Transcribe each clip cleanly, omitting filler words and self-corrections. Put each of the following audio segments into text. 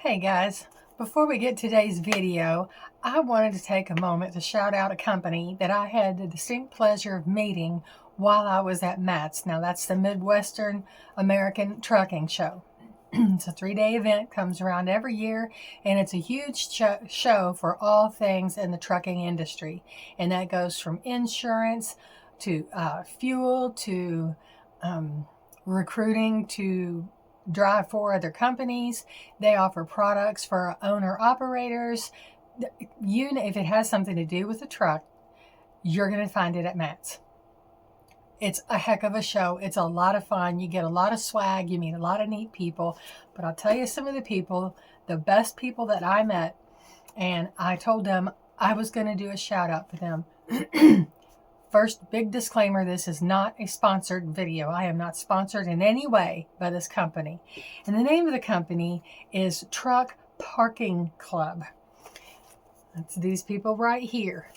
Hey guys, before we get today's video, I wanted to take a moment to shout out a company that I had the distinct pleasure of meeting while I was at MATS. Now that's the Midwestern American Trucking Show. It's a 3-day event, comes around every year, and it's a huge show for all things in the trucking industry. And that goes from insurance to fuel to recruiting to drive for other companies. They offer products for owner operators. If it has something to do with a truck, you're going to find it at MATS. It's a heck of a show. It's a lot of fun. You get a lot of swag. You meet a lot of neat people. But I'll tell you some of the people, the best people that I met, and I told them I was going to do a shout out for them. First, big disclaimer, this is not a sponsored video. I am not sponsored in any way by this company. And the name of the company is Truck Parking Club. That's these people right here.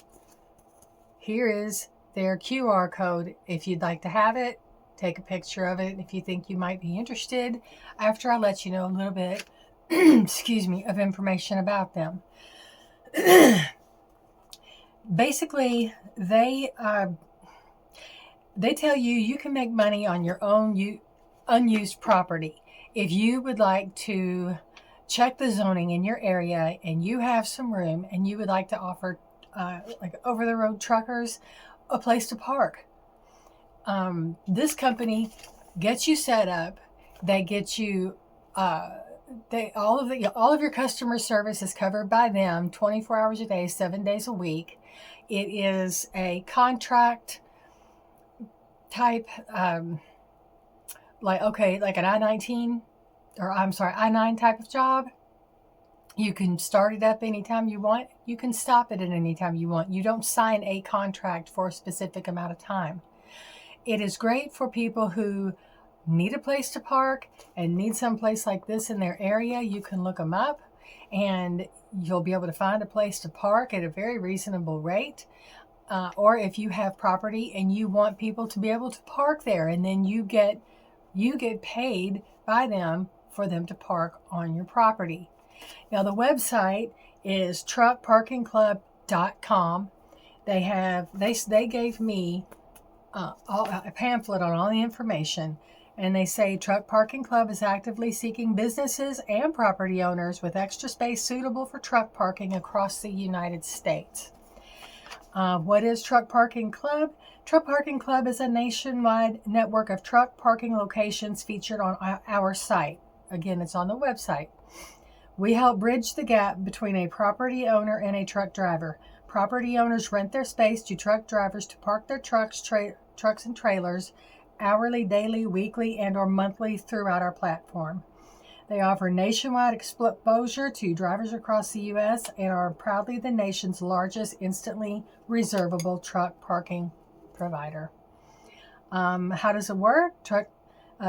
Here is their QR code. If you'd like to have it, take a picture of it if you think you might be interested, after I let you know a little bit, excuse me, of information about them. Basically, they tell you can make money on your own unused property. If you would like to check the zoning in your area and you have some room and you would like to offer like over-the-road truckers a place to park, this company gets you set up. They get you all of your customer service is covered by them 24 hours a day, 7 days a week. It is a contract type, like an I-9 type of job. You can start it up anytime you want. You can stop it at any time you want. You don't sign a contract for a specific amount of time. It is great for people who need a place to park and need some place like this in their area. You can look them up and you'll be able to find a place to park at a very reasonable rate. Or if you have property and you want people to be able to park there, and then you get paid by them for them to park on your property. Now the website is truckparkingclub.com. They gave me a pamphlet on all the information. And they say Truck Parking Club is actively seeking businesses and property owners with extra space suitable for truck parking across the United States. What is Truck Parking Club? Truck Parking Club is a nationwide network of truck parking locations featured on our site. Again, it's on the website. We help bridge the gap between a property owner and a truck driver. Property owners rent their space to truck drivers to park their trucks and trailers hourly, daily, weekly, and or monthly throughout our platform. They offer nationwide exposure to drivers across the U.S. and are proudly the nation's largest instantly reservable truck parking provider. How does it work?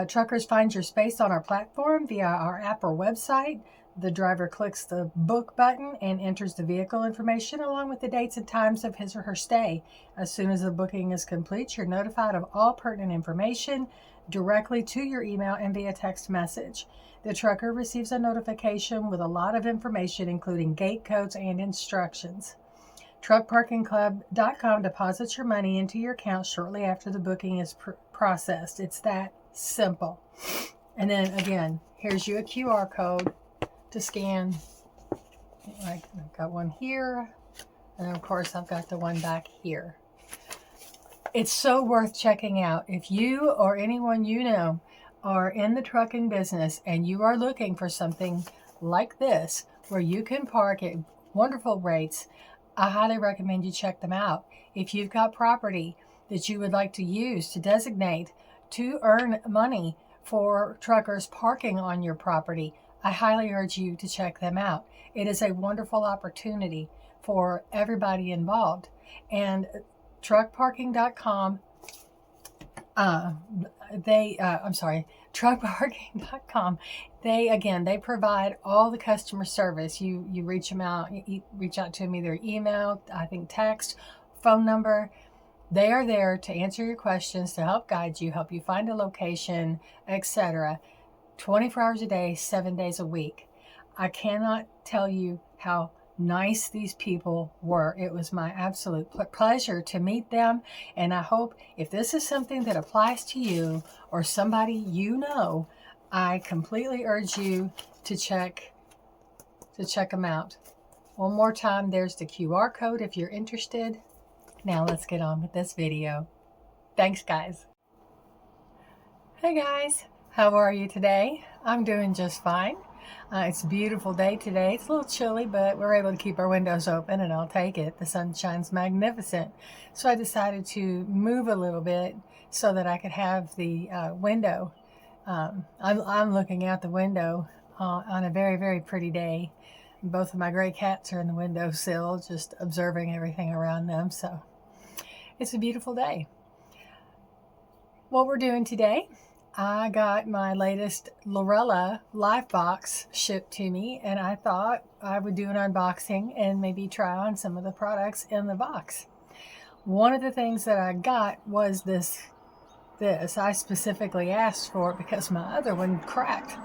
Truckers find your space on our platform via our app or website. The driver clicks the book button and enters the vehicle information along with the dates and times of his or her stay. As soon as the booking is complete, you're notified of all pertinent information directly to your email and via text message. The trucker receives a notification with a lot of information, including gate codes and instructions. TruckParkingClub.com deposits your money into your account shortly after the booking is processed. It's that simple. And then again, here's you a QR code to scan. I've got one here, and then of course I've got the one back here. It's so worth checking out. If you or anyone you know are in the trucking business and you are looking for something like this where you can park at wonderful rates, I highly recommend you check them out. If you've got property that you would like to use to designate to earn money for truckers parking on your property, I highly urge you to check them out. It is a wonderful opportunity for everybody involved. And truckparking.com, truckparking.com, they provide all the customer service. You reach them out, you reach out to them either email, I think text, phone number. They are there to answer your questions, to help guide you, help you find a location, etc. 24 hours a day, 7 days a week. I cannot tell you how nice these people were. It was my absolute pleasure to meet them. And I hope if this is something that applies to you or somebody you know, I completely urge you to check them out. One more time, there's the QR code if you're interested. Now let's get on with this video. Thanks, guys. Hey guys, how are you today? I'm doing just fine. It's a beautiful day today. It's a little chilly, but we're able to keep our windows open, and I'll take it. The sun shines magnificent. So I decided to move a little bit so that I could have the window. I'm looking out the window on a very, very pretty day. Both of my gray cats are in the windowsill, just observing everything around them. So it's a beautiful day. What we're doing today, I got my latest Lurella live box shipped to me, and I thought I would do an unboxing and maybe try on some of the products in the box. One of the things that I got was this. I specifically asked for it because my other one cracked.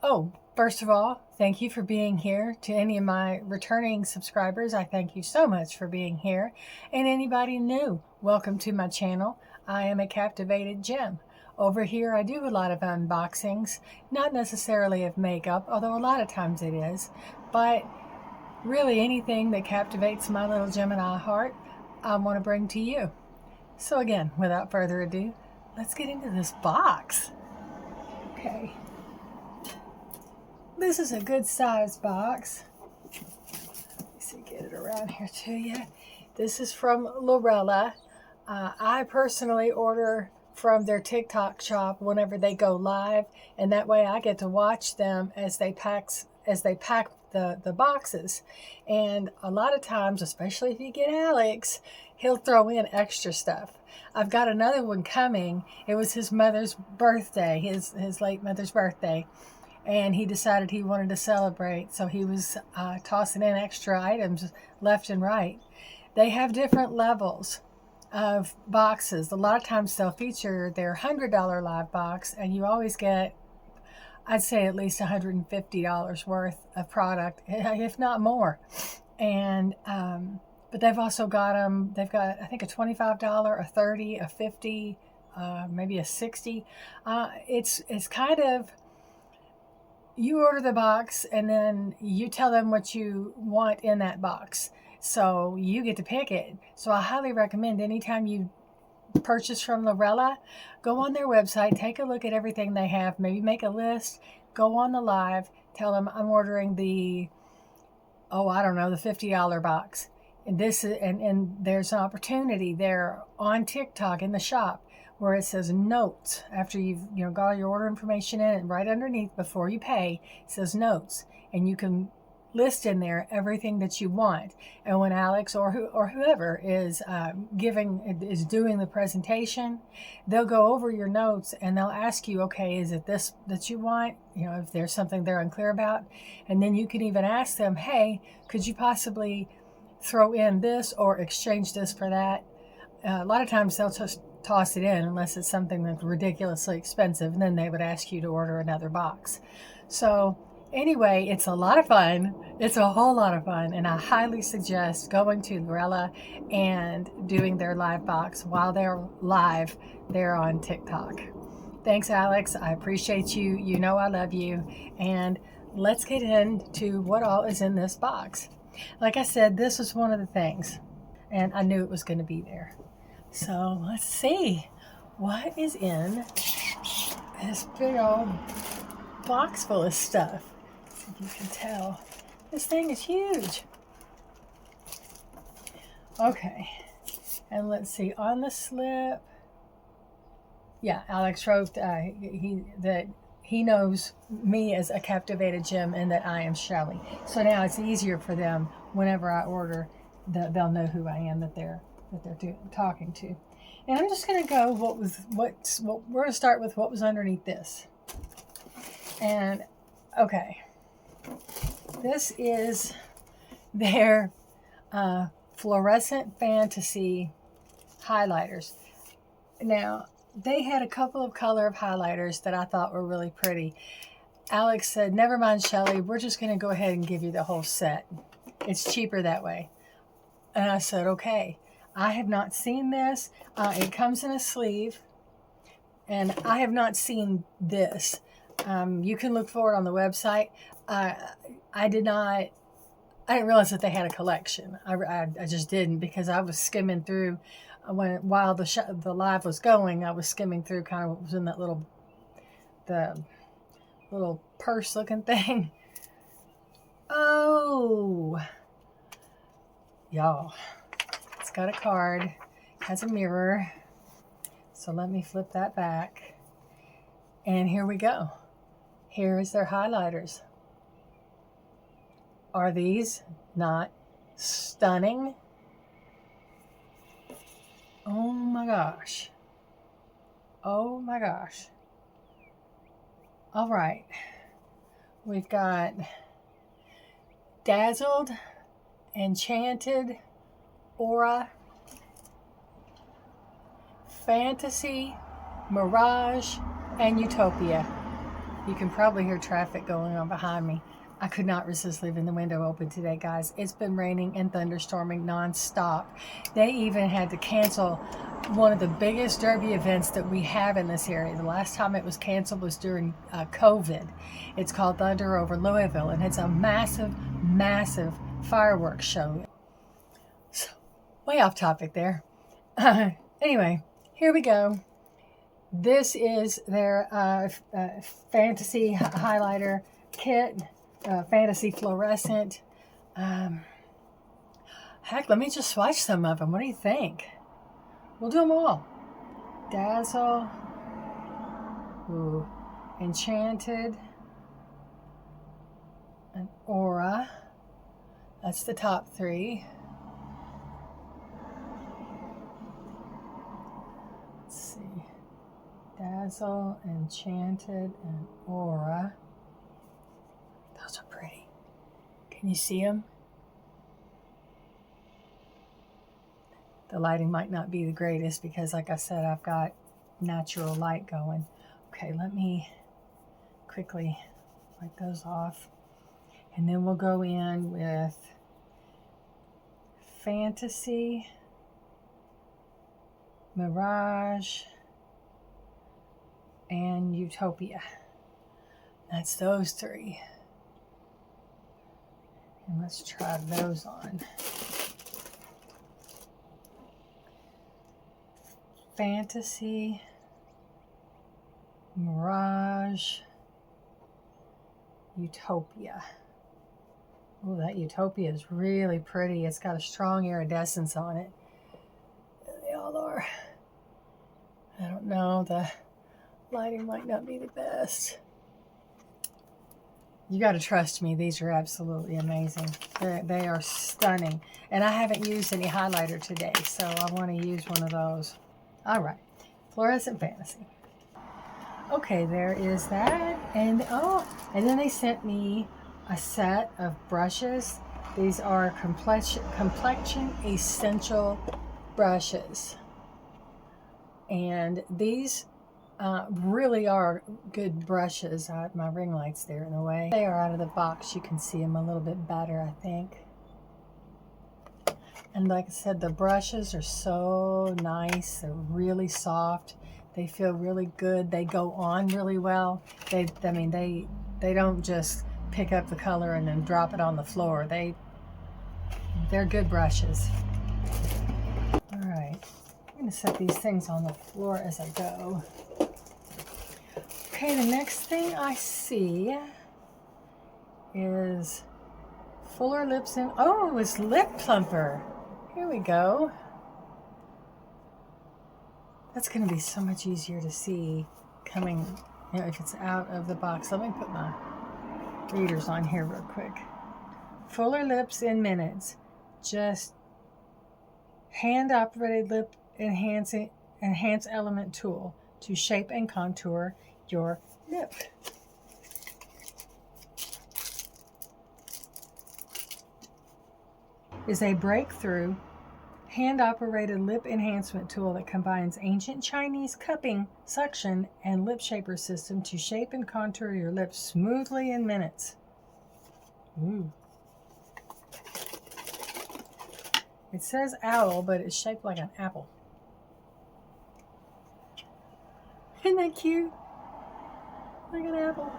Oh, first of all, thank you for being here. To any of my returning subscribers, I thank you so much for being here. And anybody new, welcome to my channel. I am a Captivated Gem. Over here, I do a lot of unboxings, not necessarily of makeup, although a lot of times it is, but really anything that captivates my little Gemini heart, I want to bring to you. So again, without further ado, let's get into this box. Okay. This is a good size box. Let's see, get it around here to you. This is from Lurella. I personally order from their TikTok shop whenever they go live, and that way I get to watch them as they pack the boxes. And a lot of times, especially if you get Alex, he'll throw in extra stuff. I've got another one coming. It was his mother's birthday, his late mother's birthday, and he decided he wanted to celebrate, so he was tossing in extra items left and right. They have different levels of boxes. A lot of times they'll feature their $100 live box, and you always get, I'd say, at least $150 worth of product, if not more. And but they've also got them. They've got, I think, a $25, a $30, a $50, maybe a $60. It's kind of, you order the box and then you tell them what you want in that box. So you get to pick it. So I highly recommend anytime you purchase from Lurella, go on their website, take a look at everything they have, maybe make a list, go on the live, tell them I'm ordering the, the $50 box. And and there's an opportunity there on TikTok in the shop where it says notes. After you've got all your order information in, and right underneath before you pay, it says notes, and you can list in there everything that you want. And when Alex or whoever is doing the presentation, they'll go over your notes and they'll ask you, okay, is it this that you want? If there's something they're unclear about, and then you can even ask them, hey, could you possibly throw in this or exchange this for that? A lot of times they'll just toss it in unless it's something that's ridiculously expensive, and then they would ask you to order another box. So anyway, it's a lot of fun. It's a whole lot of fun, and I highly suggest going to Lurella and doing their live box while they're live there on TikTok. Thanks, Alex. I appreciate you. You know I love you. And let's get into what all is in this box. Like I said, this was one of the things, and I knew it was going to be there. So let's see what is in this big old box full of stuff. See if you can tell. This thing is huge. Okay, and let's see, on the slip, yeah, Alex wrote that he knows me as a Captivated Gem and that I am Shelly. So now it's easier for them whenever I order, they'll know who I am, that they're talking to. And I'm just going to go we're going to start with what was underneath this. And okay, this is their fluorescent fantasy highlighters. Now, they had a couple of color of highlighters that I thought were really pretty. Alex said, never mind, Shelly, we're just going to go ahead and give you the whole set. It's cheaper that way. And I said, okay. I have not seen this. It comes in a sleeve, and I have not seen this. You can look for it on the website. I didn't realize that they had a collection. I just didn't, because I was skimming through while the live was going. I was skimming through, kind of was in that the little purse looking thing. Oh, y'all, it's got a card, has a mirror. So let me flip that back. And here we go. Here is their highlighters. Are these not stunning? Oh my gosh. Oh my gosh. All right. We've got Dazzled, Enchanted, Aura, Fantasy, Mirage, and Utopia. You can probably hear traffic going on behind me. I could not resist leaving the window open today, guys. It's been raining and thunderstorming nonstop. They even had to cancel one of the biggest derby events that we have in this area. The last time it was canceled was during COVID. It's called Thunder over Louisville, and it's a massive, massive fireworks show. So, way off topic there. Anyway, here we go. This is their fantasy highlighter kit. Fantasy fluorescent. Heck, let me just swatch some of them. What do you think? We'll do them all. Dazzle. Ooh. Enchanted. And Aura. That's the top three. Let's see. Dazzle, Enchanted, and Aura. Those are pretty. Can you see them? The lighting might not be the greatest because, like I said, I've got natural light going. Okay, let me quickly wipe those off. And then we'll go in with Fantasy, Mirage, and Utopia. That's those three. And let's try those on. Fantasy, Mirage, Utopia. Oh, that Utopia is really pretty. It's got a strong iridescence on it. They all are. I don't know, the lighting might not be the best. You got to trust me, these are absolutely amazing. They are stunning. And I haven't used any highlighter today, so I want to use one of those. All right, Fluorescent Fantasy. Okay, there is that. And then they sent me a set of brushes. These are complexion essential brushes. And these really are good brushes. My ring light's there in the way. They are out of the box. You can see them a little bit better, I think. And like I said, the brushes are so nice. They're really soft. They feel really good. They go on really well. They don't just pick up the color and then drop it on the floor. They're good brushes. All right, I'm gonna set these things on the floor as I go. Okay, the next thing I see is Fuller Lips and it's Lip Plumper. Here we go. That's going to be so much easier to see coming, if it's out of the box. Let me put my readers on here real quick. Fuller Lips in Minutes. Just hand-operated lip enhance element tool to shape and contour your lip. Is a breakthrough hand-operated lip enhancement tool that combines ancient Chinese cupping, suction, and lip shaper system to shape and contour your lips smoothly in minutes. Ooh. It says owl, but it's shaped like an apple. Isn't that cute? Like an apple.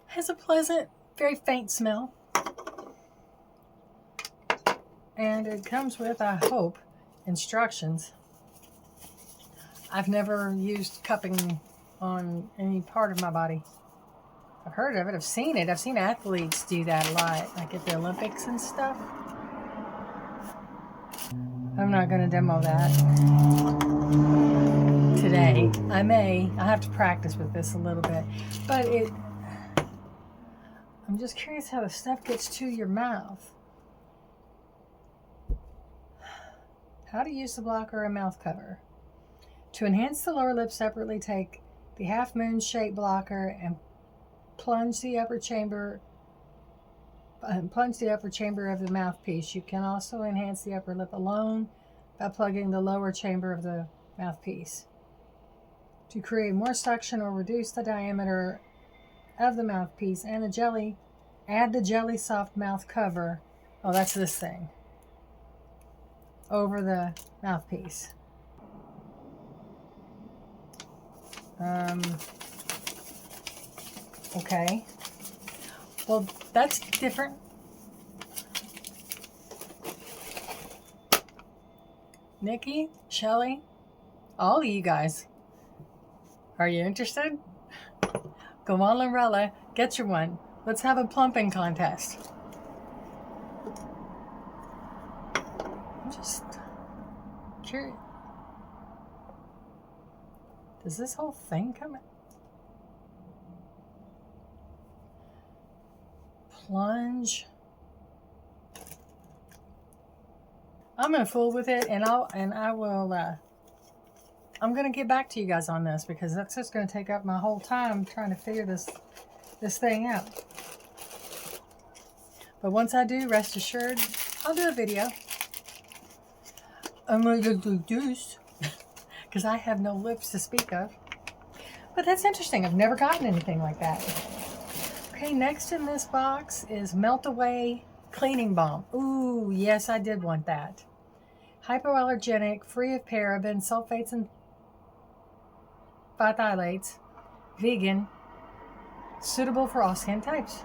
Has a pleasant, very faint smell. And it comes with, I hope, instructions. I've never used cupping on any part of my body. I've heard of it, I've seen it. I've seen athletes do that a lot, like at the Olympics and stuff. I'm not going to demo that today. I have to practice with this a little bit. But I'm just curious how the stuff gets to your mouth. How to use the blocker and mouth cover. To enhance the lower lip separately, take the half moon shape blocker and plunge the upper chamber of the mouthpiece. You can also enhance the upper lip alone by plugging the lower chamber of the mouthpiece. To create more suction or reduce the diameter of the mouthpiece and the jelly, add the jelly soft mouth cover. Oh, that's this thing. Over the mouthpiece. Okay. Well, that's different. Nikki, Shelly, all of you guys, are you interested? Go on Lurella, get your one. Let's have a plumping contest. I'm just curious. Does this whole thing come in? Plunge. I'm gonna fool with it, and I will. I'm gonna get back to you guys on this because that's just gonna take up my whole time trying to figure this thing out. But once I do, rest assured, I'll do a video. I'm gonna do this because I have no lips to speak of. But that's interesting. I've never gotten anything like that. Okay, next in this box is Melt Away Cleaning Balm. Ooh, yes, I did want that. Hypoallergenic, free of paraben, sulfates, and phthalates, vegan, suitable for all skin types.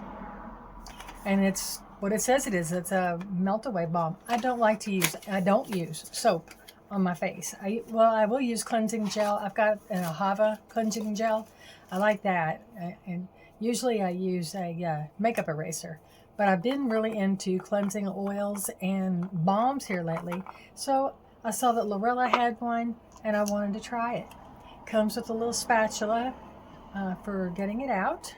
And it's what it says it is. It's a melt away balm. I don't use soap on my face. I will use cleansing gel. I've got an Ahava cleansing gel. I like that. And usually I use a makeup eraser. But I've been really into cleansing oils and balms here lately. So I saw that Lurella had one and I wanted to try it. Comes with a little spatula for getting it out.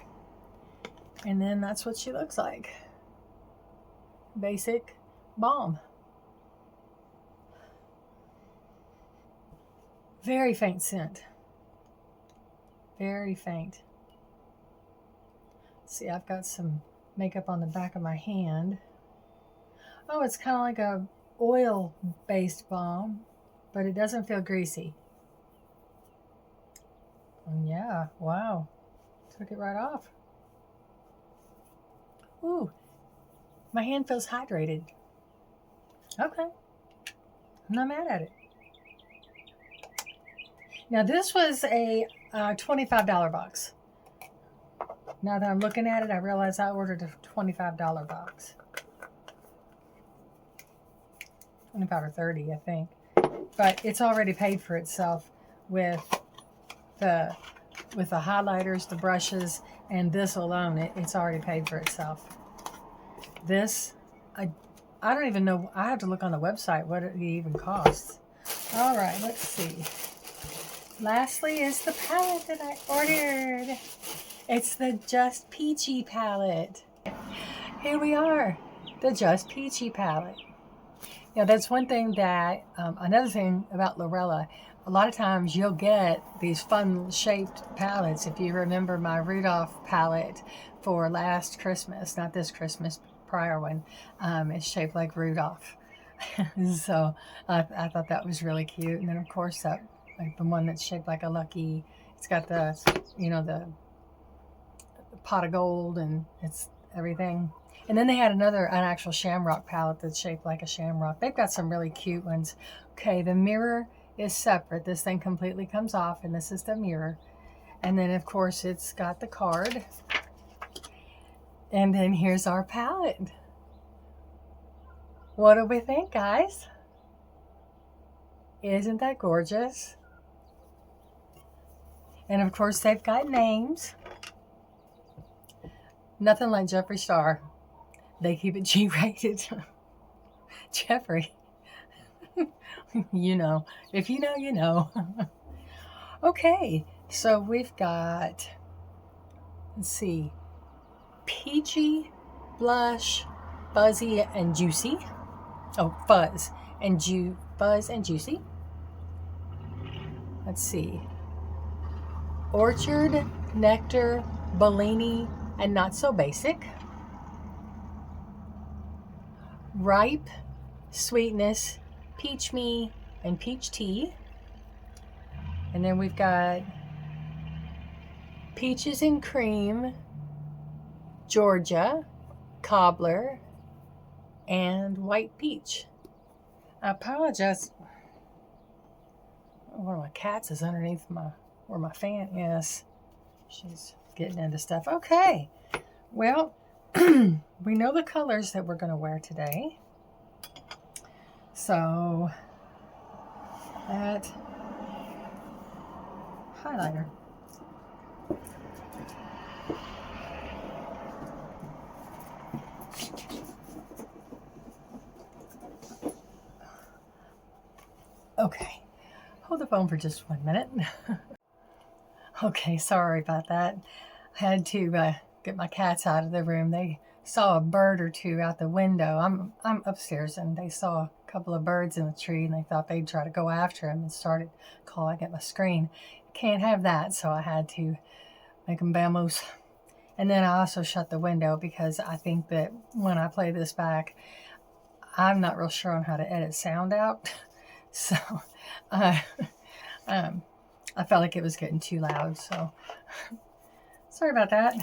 And then that's what she looks like. Basic balm. Very faint scent. Very faint. See, I've got some makeup on the back of my hand. Oh, it's kind of like a oil-based balm, but it doesn't feel greasy. And yeah, wow. Took it right off. Ooh, my hand feels hydrated. Okay. I'm not mad at it. Now this was a $25 box. Now that I'm looking at it, I realize I ordered a $25 box. 25 or 30, I think. But it's already paid for itself with the highlighters, the brushes, and this alone. It's already paid for itself. This, I don't even know. I have to look on the website what it even costs. All right, let's see. Lastly is the palette that I ordered. It's the Just Peachy palette. Here we are, the Just Peachy palette. Now that's one thing that, another thing about Lurella, a lot of times you'll get these fun shaped palettes. If you remember my Rudolph palette for last Christmas, not this Christmas, prior one, it's shaped like Rudolph. So I thought that was really cute. And then of course that, like the one that's shaped like a lucky, it's got the, you know, the pot of gold and it's everything. And then they had an actual shamrock palette that's shaped like a shamrock. They've got some really cute ones. Okay, the mirror is separate. This thing completely comes off, and this is the mirror. And then of course it's got the card. And then here's our palette. What do we think, guys? Isn't that gorgeous? And of course they've got names. Nothing like Jeffree Star. They keep it G-rated. Jeffree. You know. If you know, you know. Okay. So we've got, let's see, Peachy, Blush, Fuzzy, and Juicy. Oh, Fuzz and Juicy. Let's see. Orchard, Nectar, Bellini, and Not So Basic. Ripe, Sweetness, Peach Me, and Peach Tea. And then we've got Peaches and Cream, Georgia, Cobbler, and White Peach. I apologize. One of my cats is underneath where my fan is. She's getting into stuff. Okay. Well, we know the colors that we're going to wear today. So, that highlighter. Okay. Hold the phone for just 1 minute. Okay, sorry about that. I had to get my cats out of the room. They saw a bird or two out the window. I'm upstairs, and they saw a couple of birds in the tree, and they thought they'd try to go after them and started calling at my screen. Can't have that, so I had to make them vamos. And then I also shut the window because I think that when I play this back, I'm not real sure on how to edit sound out. So I felt like it was getting too loud, so sorry about that.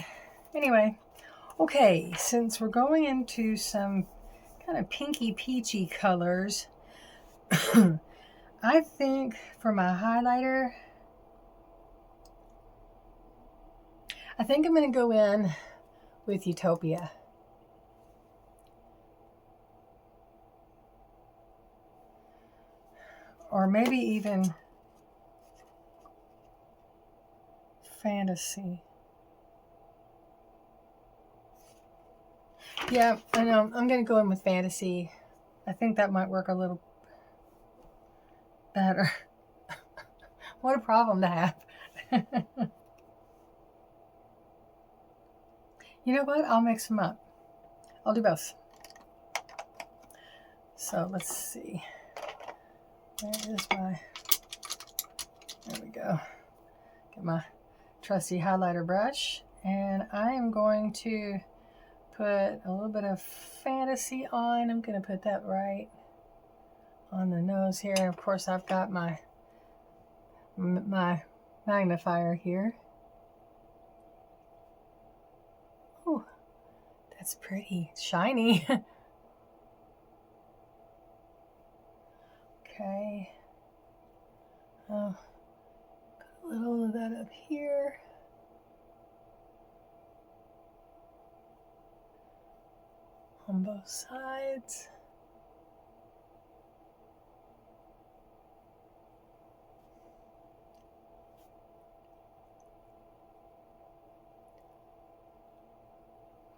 Anyway, okay, since we're going into some kind of pinky peachy colors, I think for my highlighter, I think I'm going to go in with Utopia. Or maybe even Fantasy. Yeah, I know. I'm going to go in with Fantasy. I think that might work a little better. What a problem to have. You know what? I'll mix them up. I'll do both. So let's see. There we go. Get my trusty highlighter brush, and I am going to put a little bit of Fantasy on. I'm going to put that right on the nose here. And of course, I've got my magnifier here. Oh, that's pretty. Shiny. Okay. Oh, put a little of that up here. On both sides.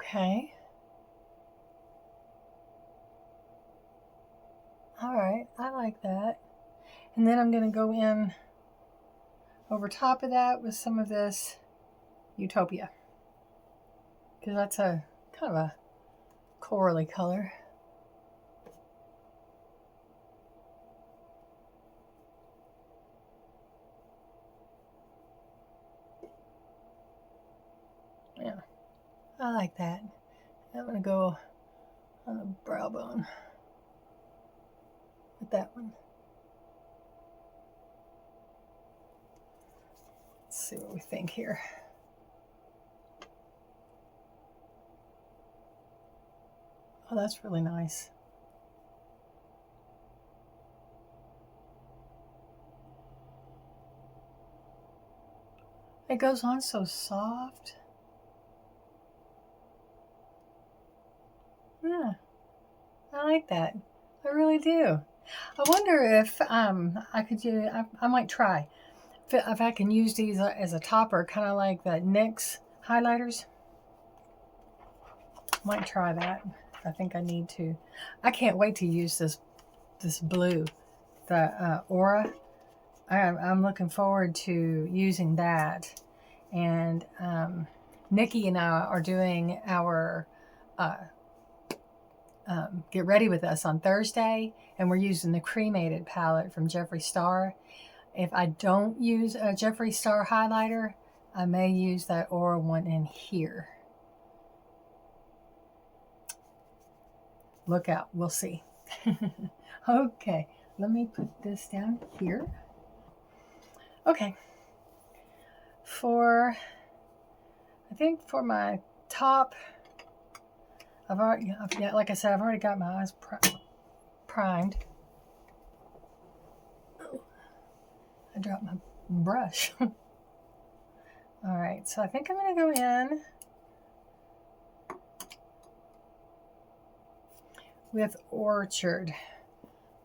Okay. All right, I like that. And then I'm going to go in over top of that with some of this Utopia, because that's a kind of a corally color. I like that. I'm going to go on the brow bone with that one. Let's see what we think here. Oh, that's really nice. It goes on so soft. Yeah, I like that. I really do. I wonder if I could do, I might try. If I can use these as a topper, kind of like the NYX highlighters. Might try that. I think I need to. I can't wait to use this blue, the Aura. I'm looking forward to using that. And Nikki and I are doing our Get Ready With Us on Thursday, and we're using the cremated palette from Jeffree Star. If I don't use a Jeffree Star highlighter, I may use that Aura one in here. Look out, we'll see. Okay, let me put this down here. Okay, I think for my top, yeah, like I said, I've already got my eyes primed. Oh, I dropped my brush. All right, so I think I'm gonna go in with Orchard.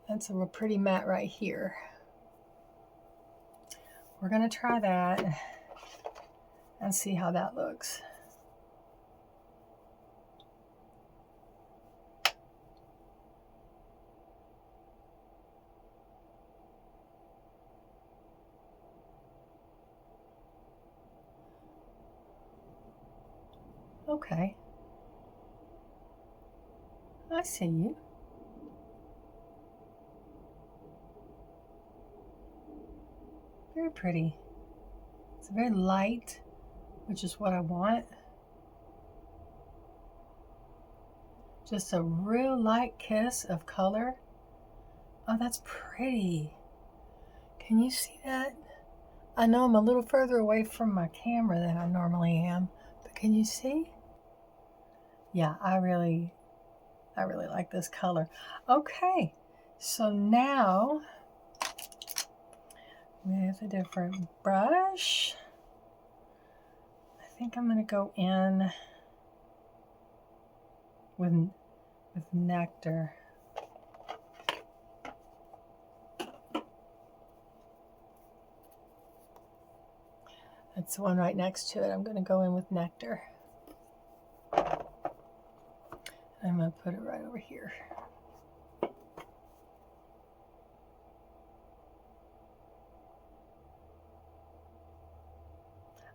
That's a real pretty matte right here. We're gonna try that and see how that looks. Okay. I see you. Very pretty. It's very light, which is what I want. Just a real light kiss of color. Oh, that's pretty. Can you see that? I know I'm a little further away from my camera than I normally am, but can you see? Yeah, I really like this color. Okay, so now with a different brush, I think I'm gonna go in with Nectar. That's the one right next to it. I'm gonna go in with Nectar. I'm gonna put it right over here.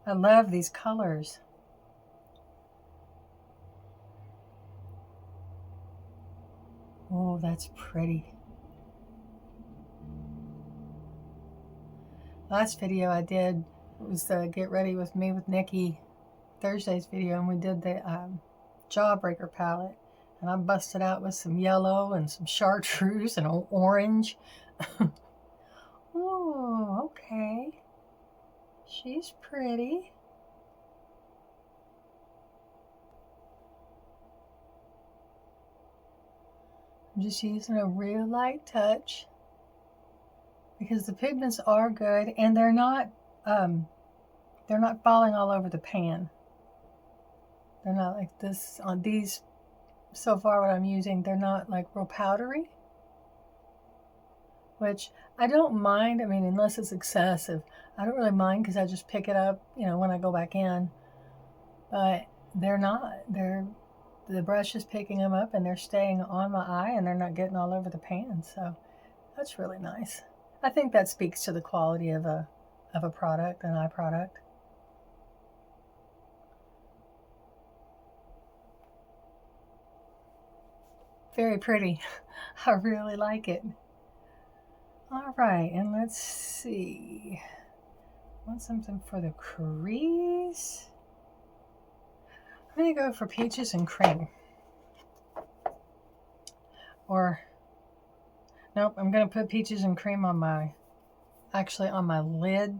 I love these colors. Oh, that's pretty. Last video I did was the Get Ready With Me with Nikki Thursday's video, and we did the Jawbreaker palette, and I busted out with some yellow and some chartreuse and orange. Oh, okay. She's pretty. I'm just using a real light touch because the pigments are good, and they're not falling all over the pan. They're not like this on these. So far what I'm using, they're not like real powdery, which I don't mind. I mean, unless it's excessive, I don't really mind because I just pick it up, you know, when I go back in. But they're not. The brush is picking them up and they're staying on my eye and they're not getting all over the pan. So that's really nice. I think that speaks to the quality of a product, an eye product. Very pretty. I really like it. All right, and let's see. I want something for the crease. I'm going to go for Peaches and Cream. Or, nope, I'm going to put Peaches and Cream on my, actually on my lid.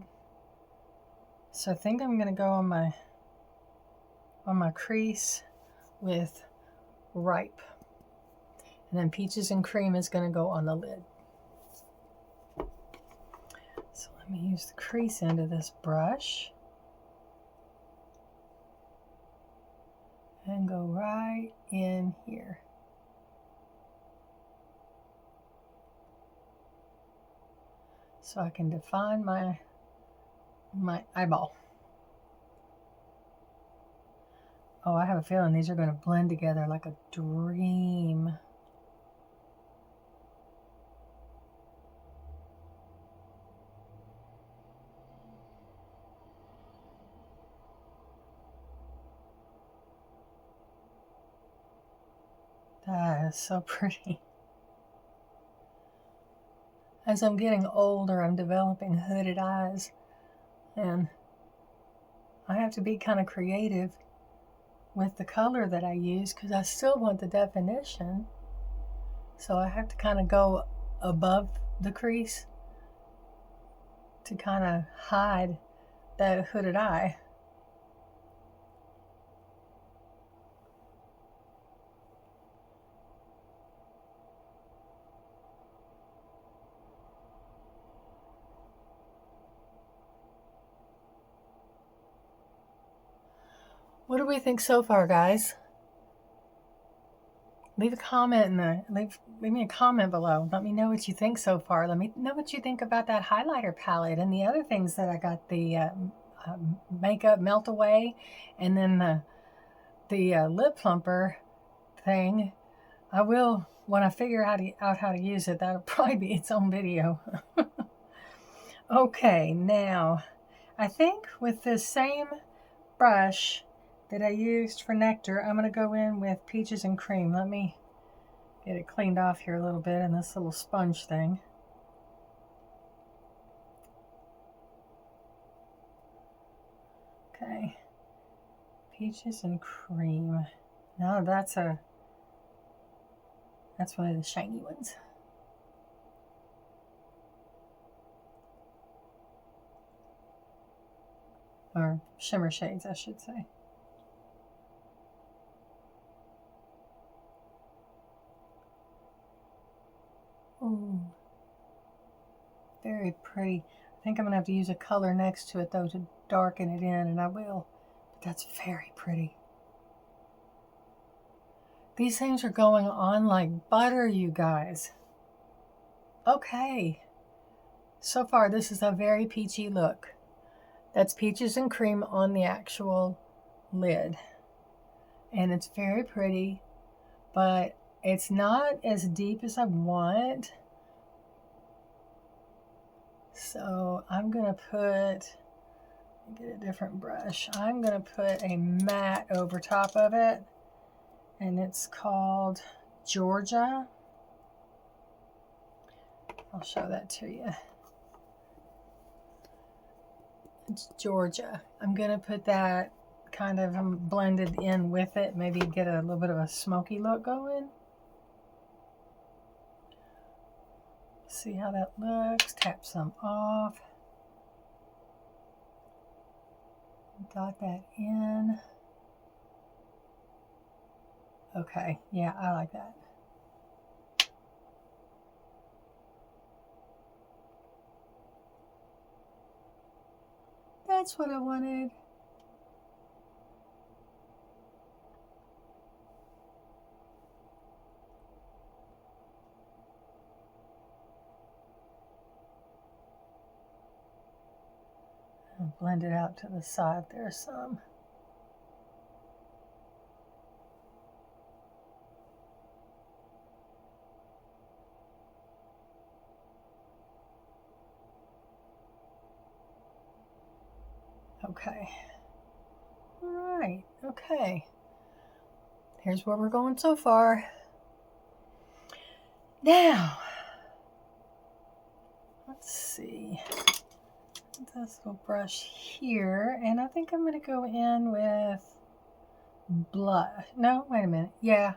So I think I'm going to go on my crease with Ripe. And then Peaches and Cream is going to go on the lid. So let me use the crease end of this brush. And go right in here. So I can define my eyeball. Oh, I have a feeling these are going to blend together like a dream. That is so pretty. As I'm getting older, I'm developing hooded eyes, and I have to be kind of creative with the color that I use because I still want the definition. So I have to kind of go above the crease to kind of hide that hooded eye. What do we think so far, guys? Leave a comment in the leave me a comment below. Let me know what you think so far. Let me know what you think about that highlighter palette and the other things that I got, the makeup melt away, and then the lip plumper thing. I will, when I figure out how to use it, that'll probably be its own video. Okay, now I think with the same brush that I used for Nectar, I'm going to go in with Peaches and Cream. Let me get it cleaned off here a little bit in this little sponge thing. Okay, Peaches and Cream. Now that's one of the shiny ones. Or shimmer shades, I should say. Ooh, very pretty. I think I'm going to have to use a color next to it, though, to darken it in, and I will. But that's very pretty. These things are going on like butter, you guys. Okay. So far, this is a very peachy look. That's Peaches and Cream on the actual lid. And it's very pretty, but it's not as deep as I want. So I'm going to get a different brush. I'm going to put a matte over top of it. And it's called Georgia. I'll show that to you. It's Georgia. I'm going to put that kind of blended in with it. Maybe get a little bit of a smoky look going. See how that looks. Tap some off. Dot that in. Okay, yeah, I like that. That's what I wanted. I'll blend it out to the side there some. Okay. All right. Okay. Here's where we're going so far. Now, let's see. This little brush here, and I think I'm going to go in with blush. No, wait a minute. Yeah,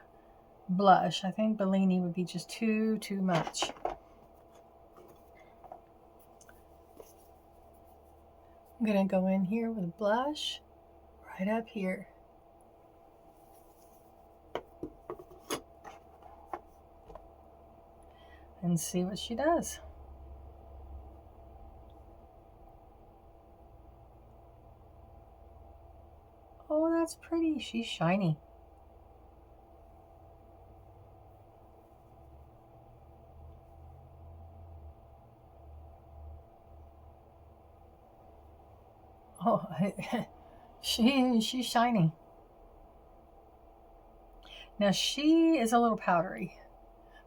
blush. I think Bellini would be just too much. I'm going to go in here with blush right up here. And see what she does. Oh, that's pretty. She's shiny. Oh, she's shiny. Now she is a little powdery,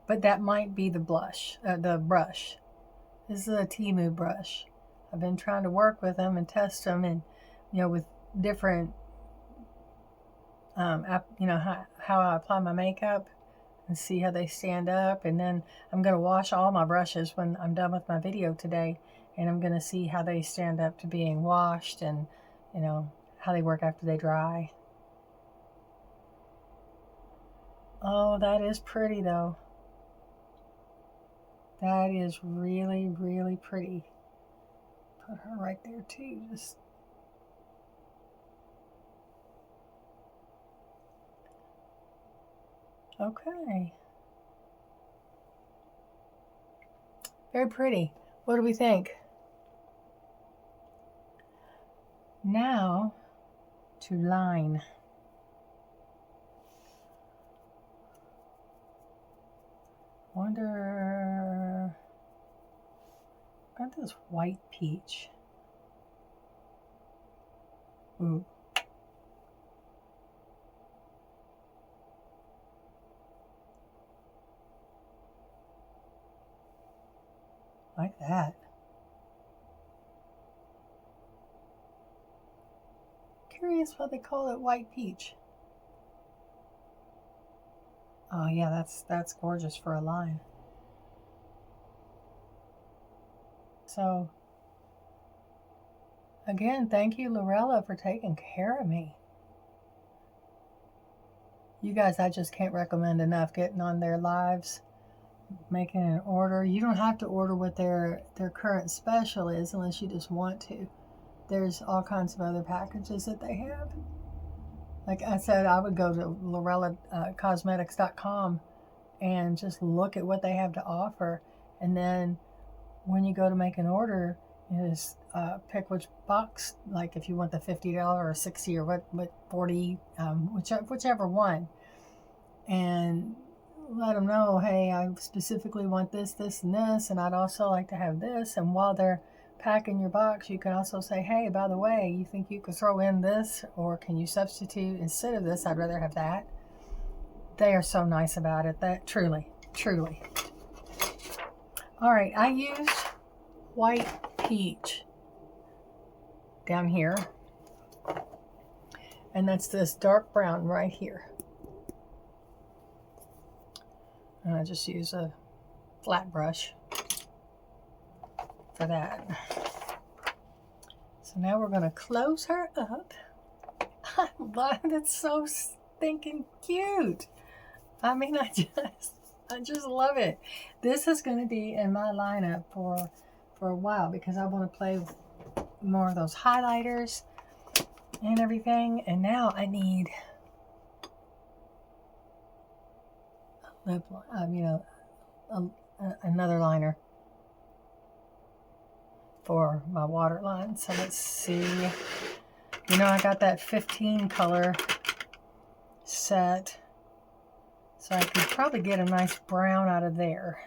but that might be the blush, the brush. This is a Temu brush. I've been trying to work with them and test them, and with different, how I apply my makeup and see how they stand up. And then I'm going to wash all my brushes when I'm done with my video today, and I'm going to see how they stand up to being washed, and how they work after they dry. Oh, that is pretty though. That is really, really pretty. Put her right there too. Just okay. Very pretty. What do we think? Now to line. Wonder. Got this white peach. Ooh. Like that. Curious why they call it white peach. Oh yeah, that's gorgeous for a line. So again, thank you, Lurella, for taking care of me. You guys, I just can't recommend enough getting on their lives, making an order. You don't have to order what their current special is unless you just want to. There's all kinds of other packages that they have. Like I said, I would go to LurellaCosmetics.com and just look at what they have to offer. And then when you go to make an order, you just pick which box, like if you want the $50 or $60 or what 40, whichever one. And let them know, hey, I specifically want this, this, and this, and I'd also like to have this. And while they're packing your box, you can also say, hey, by the way, you think you could throw in this, or can you substitute instead of this? I'd rather have that. They are so nice about it. That truly. All right, I used white peach down here, and that's this dark brown right here. And I just use a flat brush for that. So now we're going to close her up. I love it. It's so stinking cute. I mean, I just love it. This is going to be in my lineup for a while because I want to play with more of those highlighters and everything. And now I need lip, another liner for my waterline. So let's see. I got that 15 color set, so I could probably get a nice brown out of there.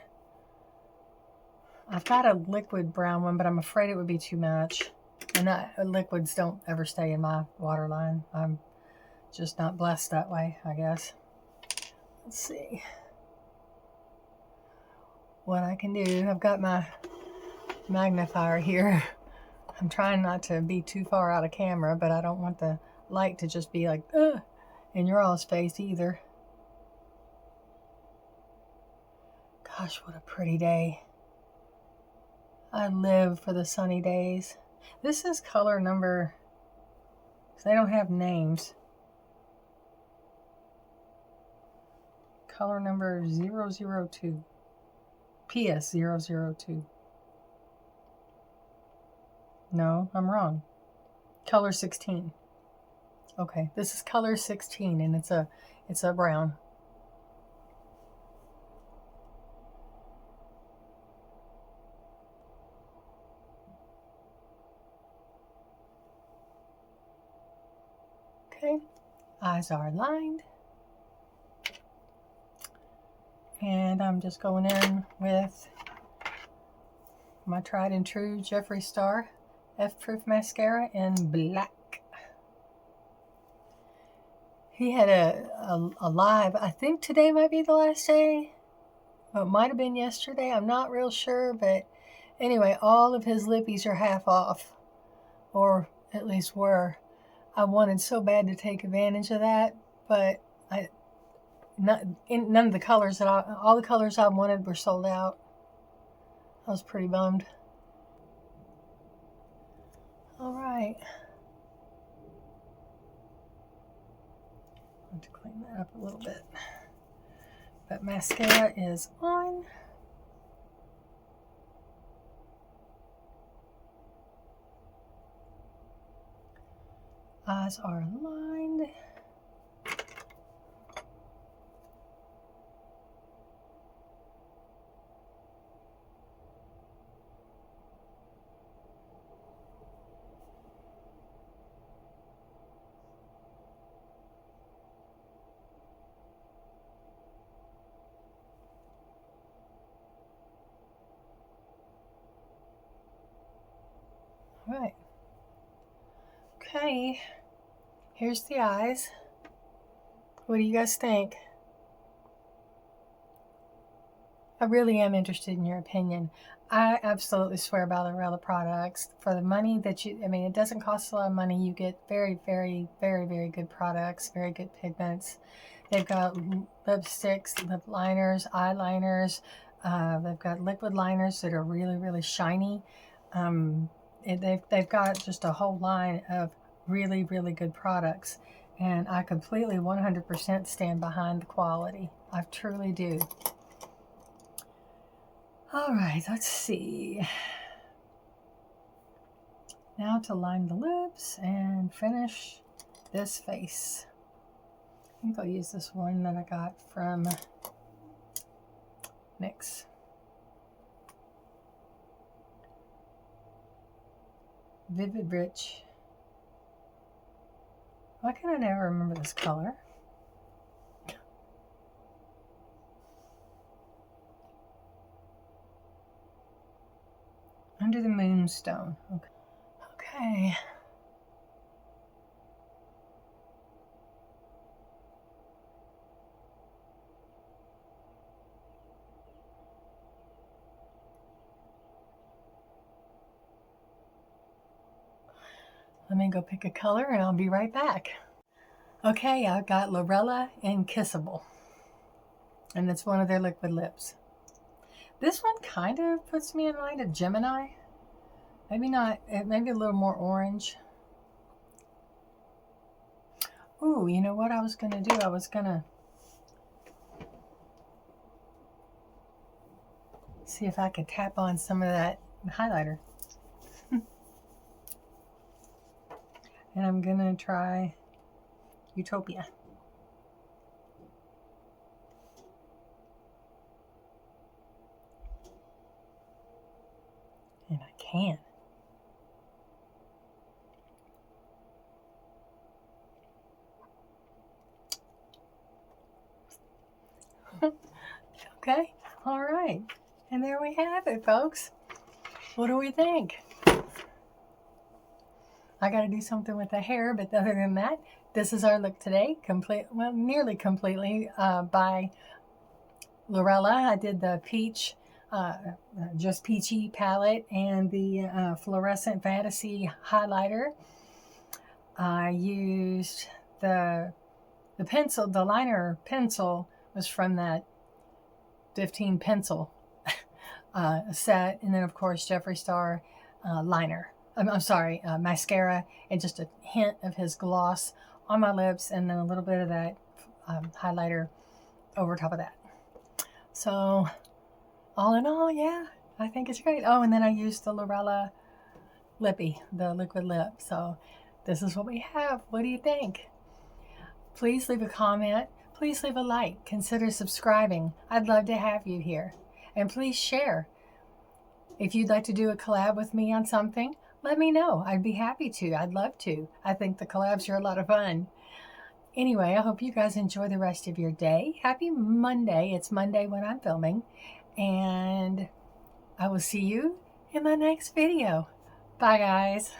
I've got a liquid brown one, but I'm afraid it would be too much. And liquids don't ever stay in my waterline. I'm just not blessed that way, I guess. Let's see what I can do. I've got my magnifier here. I'm trying not to be too far out of camera, but I don't want the light to just be like, in your all's face either. Gosh, what a pretty day. I live for the sunny days. This is color number, they don't have names. color number 002. PS 002. No, I'm wrong. Color 16. Okay, this is color 16, and it's a brown. Okay, eyes are lined. And I'm just going in with my tried and true Jeffree Star F-Proof mascara in black. He had a live, I think today might be the last day. Well, it might have been yesterday, I'm not real sure, but anyway, all of his lippies are half off, or at least were. I wanted so bad to take advantage of that, but none of the colors all the colors I wanted were sold out. I was pretty bummed. All right. I have to clean that up a little bit. But mascara is on. Eyes are lined. All right. Okay. Here's the eyes. What do you guys think? I really am interested in your opinion. I absolutely swear by Lurella products. For the money that it doesn't cost a lot of money. You get very, very, very, very good products, very good pigments. They've got lipsticks, lip liners, eyeliners. They've got liquid liners that are really, really shiny. They've got just a whole line of really, really good products. And I completely 100% stand behind the quality. I truly do. All right, let's see. Now to line the lips and finish this face. I think I'll use this one that I got from NYX. Vivid Rich. Why can I never remember this color? Under the Moonstone. Okay. Let me go pick a color and I'll be right back. Okay, I've got Lurella and Kissable. And it's one of their liquid lips. This one kind of puts me in mind of Gemini. Maybe not, maybe a little more orange. Ooh, you know what I was going to do? I was going to see if I could tap on some of that highlighter. And I'm going to try Utopia. And I can. Okay, all right. And there we have it, folks. What do we think? I got to do something with the hair, but other than that, this is our look today. Nearly completely by Lurella. I did the peach, just peachy palette and the fluorescent fantasy highlighter. I used the pencil, the liner pencil was from that 15 pencil set, and then of course Jeffree Star liner. I'm sorry, mascara, and just a hint of his gloss on my lips, and then a little bit of that highlighter over top of that. So all in all, yeah, I think it's great. Oh, and then I used the Lurella lippy, the liquid lip. So this is what we have. What do you think? Please leave a comment. Please leave a like. Consider subscribing. I'd love to have you here. And please share. If you'd like to do a collab with me on something, let me know. I'd be happy to. I'd love to. I think the collabs are a lot of fun. Anyway, I hope you guys enjoy the rest of your day. Happy Monday. It's Monday when I'm filming. And I will see you in my next video. Bye, guys.